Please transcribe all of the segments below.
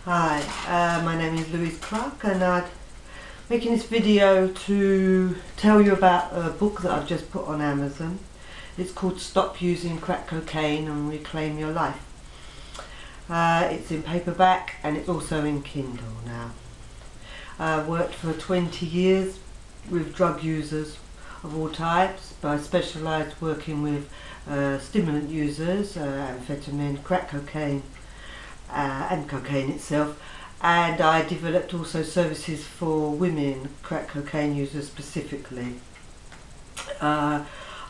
Hi, my name is Louise Clarke and I'm making this video to tell you about a book that I've just put on Amazon. It's called Stop Using Crack Cocaine and Reclaim Your Life. It's in paperback and it's also in Kindle now. I've worked for 20 years with drug users of all types, but I specialised working with stimulant users, amphetamine, crack cocaine, and cocaine itself, and I developed also services for women crack cocaine users specifically. I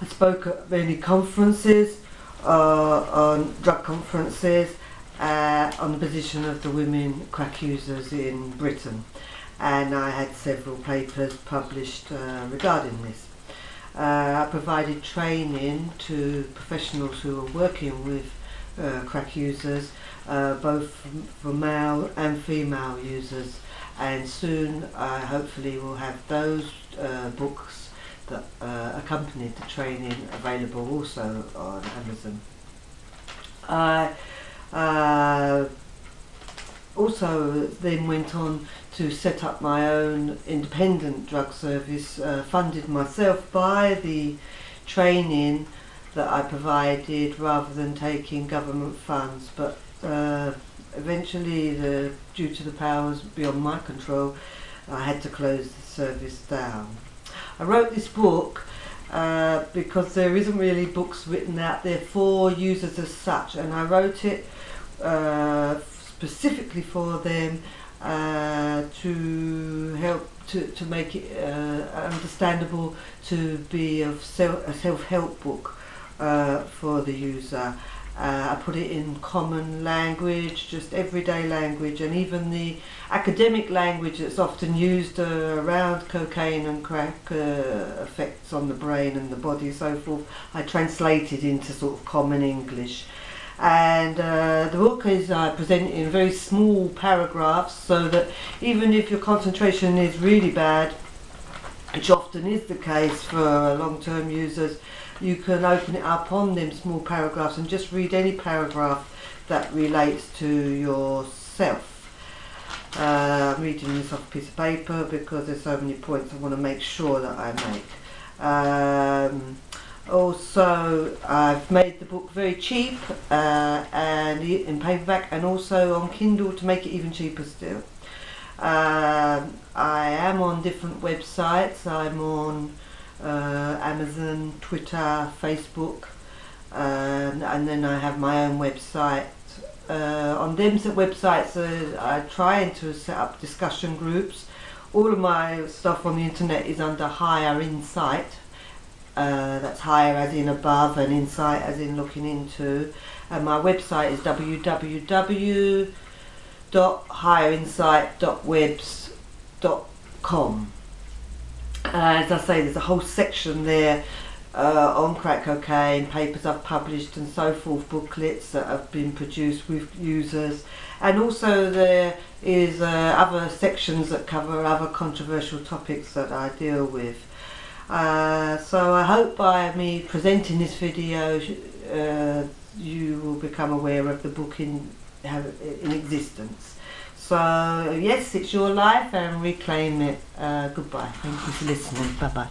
spoke at many conferences, on drug conferences, on the position of the women crack users in Britain, and I had several papers published regarding this. I provided training to professionals who are working with crack users, both for male and female users, and soon I hopefully will have those books that accompanied the training available also on Amazon. I also then went on to set up my own independent drug service, funded myself by the training that I provided rather than taking government funds, but eventually, due to the powers beyond my control, I had to close the service down. I wrote this book because there isn't really books written out there for users as such, and I wrote it specifically for them to help to make it understandable, to be a self-help book for the user. I put it in common language, just everyday language, and even the academic language that's often used around cocaine and crack effects on the brain and the body and so forth, I translated into sort of common English. And the book is presented in very small paragraphs, so that even if your concentration is really bad, which often is the case for long-term users, you can open it up on them small paragraphs and just read any paragraph that relates to yourself. I'm reading this off a piece of paper because there's so many points I want to make sure that I make. Also, I've made the book very cheap and in paperback, and also on Kindle to make it even cheaper still. I am on different websites. I'm on Amazon, Twitter, Facebook, and then I have my own website. On them websites, I'm trying to set up discussion groups. All of my stuff on the internet is under Higher Insight. That's higher as in above and insight as in looking into. And my website is www.higherinsight.webs.com. As I say, there's a whole section there on crack cocaine, papers I've published and so forth, booklets that have been produced with users, and also there is other sections that cover other controversial topics that I deal with. So I hope by me presenting this video you will become aware of the book in existence. So yes, it's your life and reclaim it. Goodbye. Thank you for listening. Bye bye.